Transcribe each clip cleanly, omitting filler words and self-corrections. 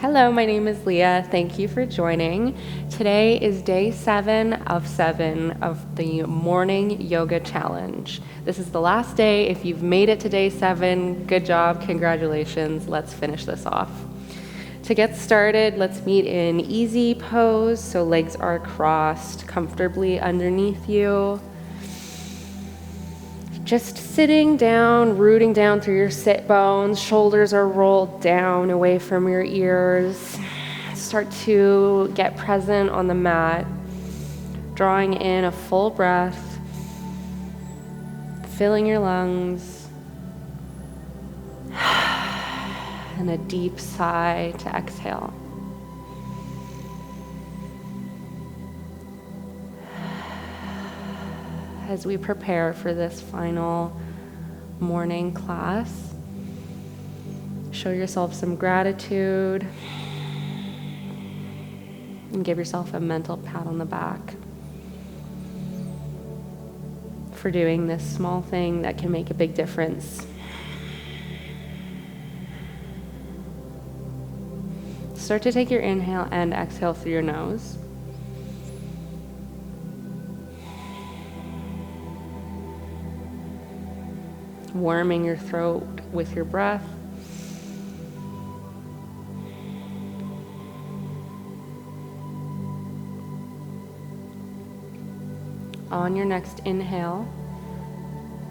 Hello, my name is Leah. Thank you for joining. Today is day 7 of 7 of the morning yoga challenge. This is the last day. If you've made it to day 7, good job, congratulations. Let's finish this off. To get started, let's meet in easy pose, so legs are crossed comfortably underneath you. Just sitting down, rooting down through your sit bones, shoulders are rolled down away from your ears. Start to get present on the mat, drawing in a full breath, filling your lungs, and a deep sigh to exhale. As we prepare for this final morning class, show yourself some gratitude and give yourself a mental pat on the back for doing this small thing that can make a big difference. Start to take your inhale and exhale through your nose. Warming your throat with your breath. On your next inhale,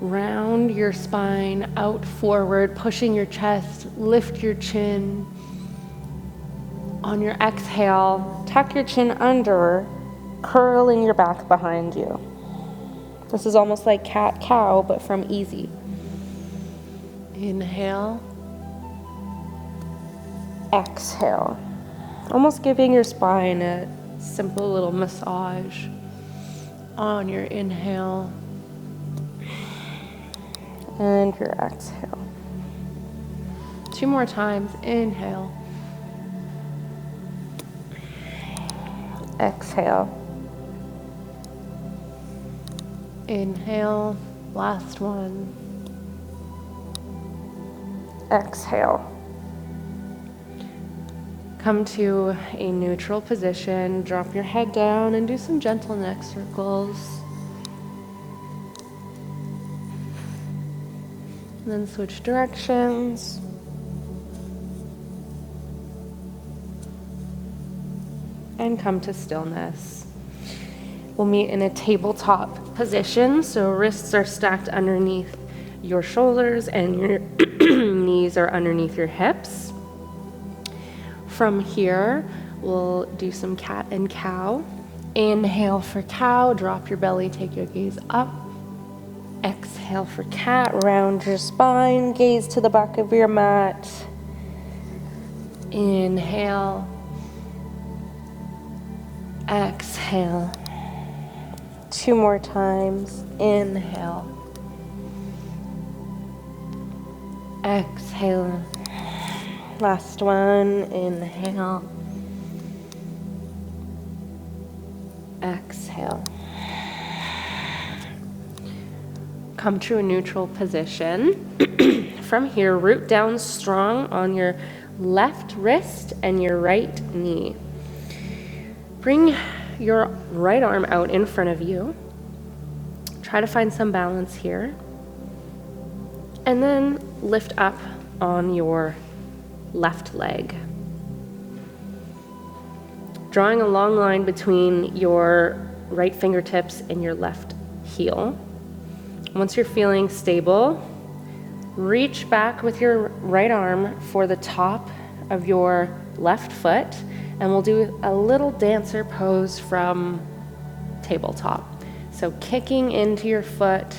round your spine out forward, pushing your chest, lift your chin. On your exhale, tuck your chin under, curling your back behind you. This is almost like cat-cow, but from easy. Inhale, exhale, almost giving your spine a simple little massage. On your inhale and your exhale. 2 more times. Inhale, exhale, inhale, last one. Exhale. Come to a neutral position. Drop your head down and do some gentle neck circles. And then switch directions. And come to stillness. We'll meet in a tabletop position, so wrists are stacked underneath your shoulders and your knees are underneath your hips. From here, we'll do some cat and cow. Inhale for cow, drop your belly, take your gaze up. Exhale for cat, round your spine, gaze to the back of your mat. Inhale. Exhale. 2 more times. Inhale. Exhale. Last one. Inhale. Exhale. Come to a neutral position. From here, root down strong on your left wrist and your right knee. Bring your right arm out in front of you. Try to find some balance here. And then lift up on your left leg. Drawing a long line between your right fingertips and your left heel. Once you're feeling stable, reach back with your right arm for the top of your left foot, and we'll do a little dancer pose from tabletop. So kicking into your foot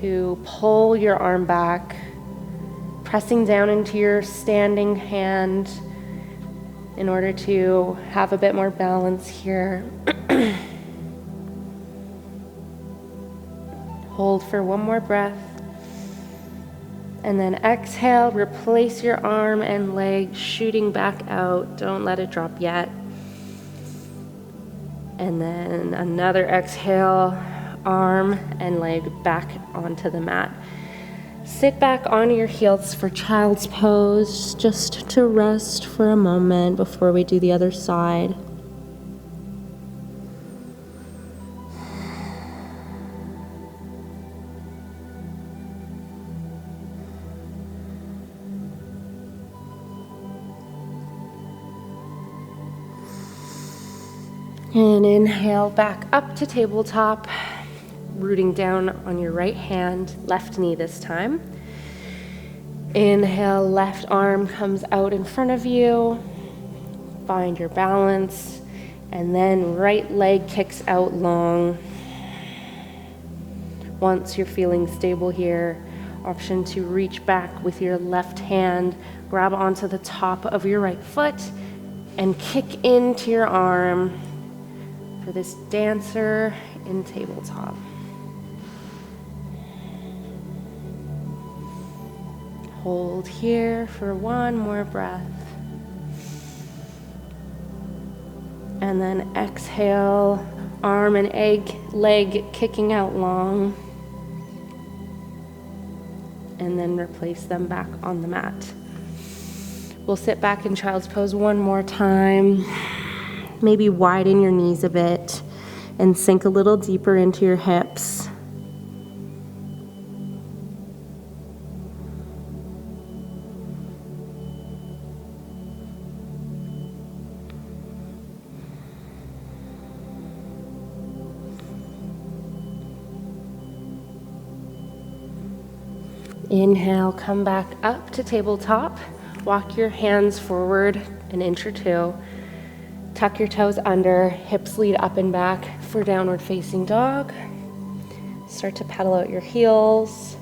to pull your arm back, pressing down into your standing hand in order to have a bit more balance here. Hold for 1 more breath. And then exhale, replace your arm and leg shooting back out. Don't let it drop yet. And then another exhale, arm and leg back onto the mat. Sit back onto your heels for child's pose, just to rest for a moment before we do the other side. And inhale back up to tabletop, rooting down on your right hand, left knee this time. Inhale, left arm comes out in front of you. Find your balance. And then right leg kicks out long. Once you're feeling stable here, option to reach back with your left hand, grab onto the top of your right foot, and kick into your arm for this dancer in tabletop. Hold here for one more breath. And then exhale, arm and leg kicking out long. And then replace them back on the mat. We'll sit back in child's pose one more time. Maybe widen your knees a bit and sink a little deeper into your hips. Inhale, come back up to tabletop. Walk your hands forward an inch or two. Tuck your toes under, hips lead up and back for downward facing dog. Start to pedal out your heels.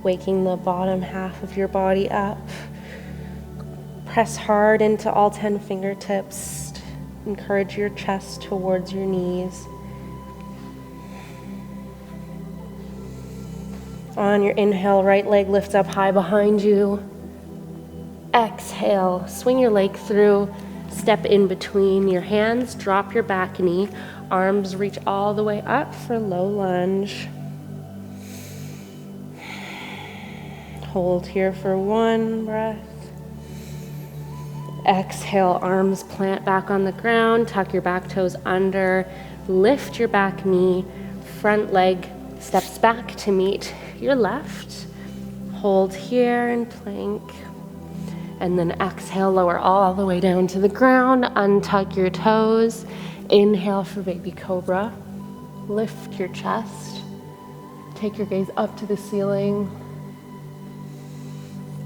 Waking the bottom half of your body up. Press hard into all 10 fingertips. Encourage your chest towards your knees. On your inhale, right leg lifts up high behind you. Exhale, swing your leg through, step in between your hands, drop your back knee, arms reach all the way up for low lunge. Hold here for one breath. Exhale, arms plant back on the ground, tuck your back toes under, lift your back knee, front leg steps back to meet your left. Hold here and plank. And then exhale, lower all the way down to the ground, untuck your toes. Inhale for baby cobra. Lift your chest. Take your gaze up to the ceiling.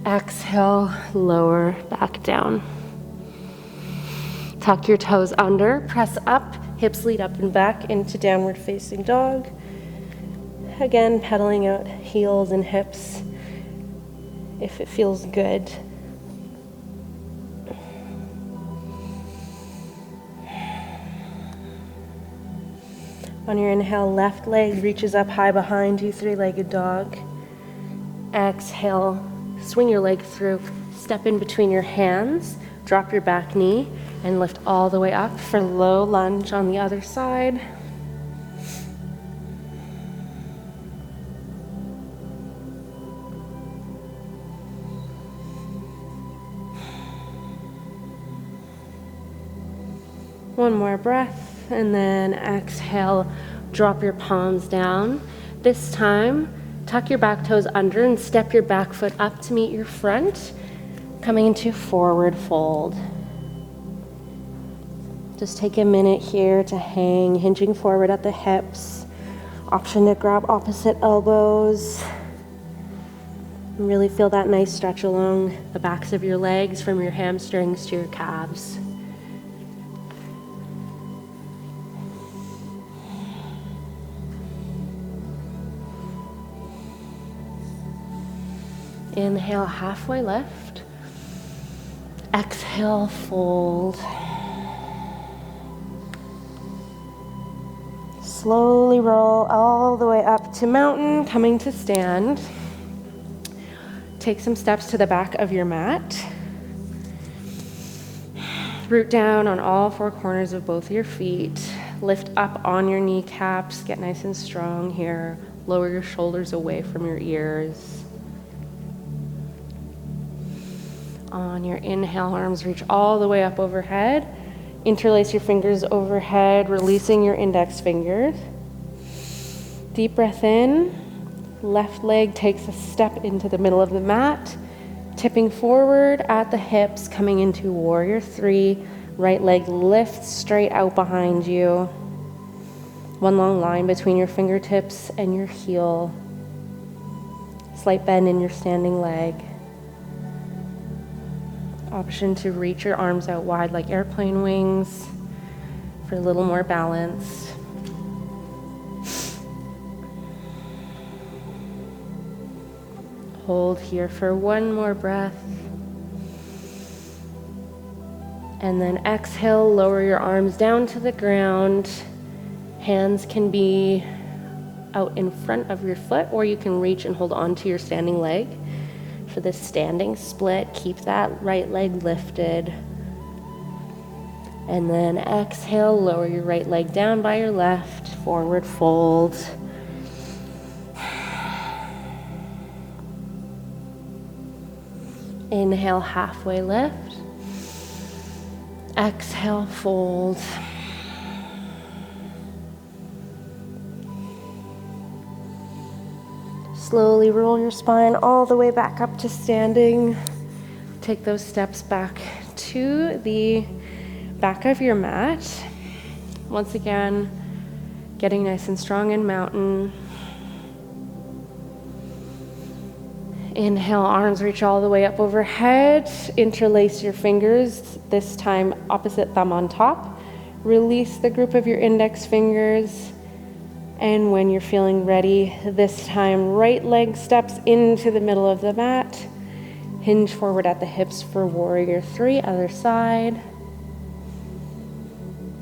Exhale, lower back down. Tuck your toes under, press up, hips lead up and back into downward facing dog. Again, pedaling out heels and hips if it feels good. On your inhale, left leg reaches up high behind you, three-legged dog. Exhale, swing your leg through, step in between your hands, drop your back knee, and lift all the way up for low lunge on the other side. One more breath, and then exhale, drop your palms down. This time, tuck your back toes under and step your back foot up to meet your front, coming into forward fold. Just take a minute here to hang, hinging forward at the hips. Option to grab opposite elbows. And really feel that nice stretch along the backs of your legs from your hamstrings to your calves. Inhale, halfway lift. Exhale, fold. Slowly roll all the way up to mountain, coming to stand. Take some steps to the back of your mat. Root down on all four corners of both your feet. Lift up on your kneecaps, get nice and strong here. Lower your shoulders away from your ears. On your inhale, arms reach all the way up overhead. Interlace your fingers overhead, releasing your index fingers. Deep breath in. Left leg takes a step into the middle of the mat, tipping forward at the hips, coming into warrior three. Right leg lifts straight out behind you. One long line between your fingertips and your heel. Slight bend in your standing leg. Option to reach your arms out wide like airplane wings for a little more balance. Hold here for one more breath. And then exhale, lower your arms down to the ground. Hands can be out in front of your foot, or you can reach and hold on to your standing leg. For this standing split, keep that right leg lifted. And then exhale, lower your right leg down by your left, forward fold. Inhale, halfway lift. Exhale, fold. Slowly roll your spine all the way back up to standing. Take those steps back to the back of your mat. Once again, getting nice and strong in mountain. Inhale, arms reach all the way up overhead. Interlace your fingers, this time opposite thumb on top. Release the grip of your index fingers. And when you're feeling ready, this time right leg steps into the middle of the mat. Hinge forward at the hips for warrior three, other side.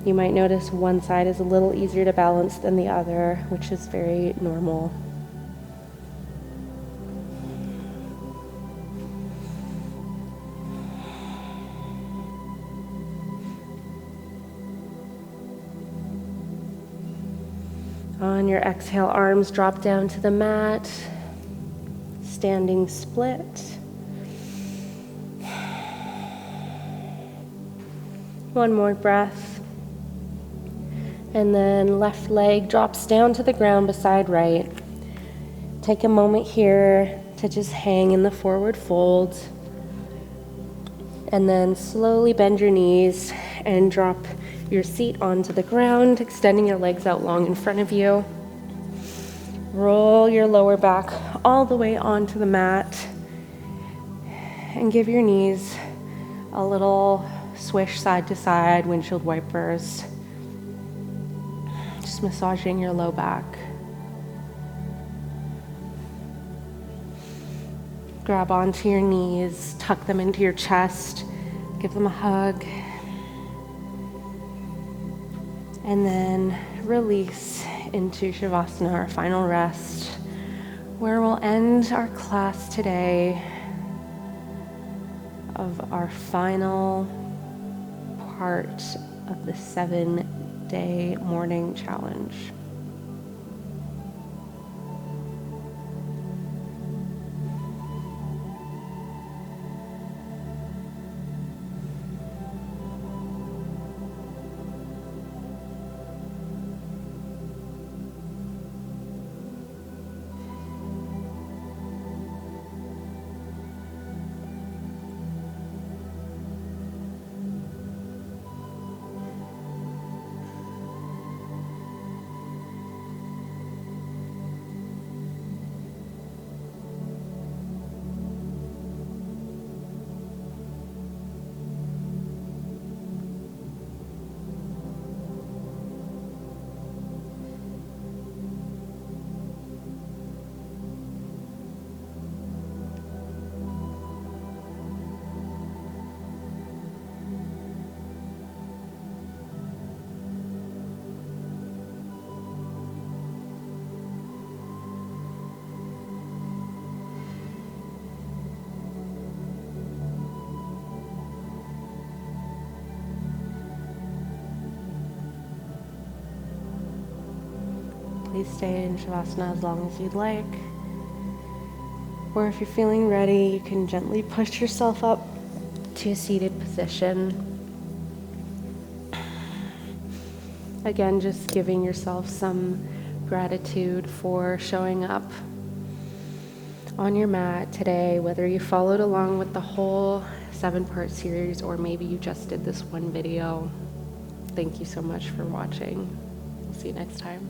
You might notice one side is a little easier to balance than the other, which is very normal. On your exhale, arms drop down to the mat. Standing split. One more breath. And then left leg drops down to the ground beside right. Take a moment here to just hang in the forward fold. And then slowly bend your knees and drop your seat onto the ground, extending your legs out long in front of you. Roll your lower back all the way onto the mat and give your knees a little swish side to side, windshield wipers. Just massaging your low back. Grab onto your knees, tuck them into your chest, give them a hug. And then release into Shavasana, our final rest, where we'll end our class today of our final part of the 7-day morning challenge. maybe stay in Shavasana as long as you'd like. Or if you're feeling ready, you can gently push yourself up to a seated position. Again, just giving yourself some gratitude for showing up on your mat today, whether you followed along with the whole 7-part series or maybe you just did this one video. Thank you so much for watching. We'll see you next time.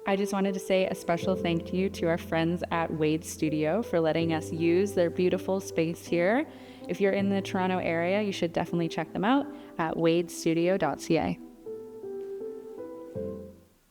I just wanted to say a special thank you to our friends at Wade Studio for letting us use their beautiful space here. If you're in the Toronto area, you should definitely check them out at wadestudio.ca.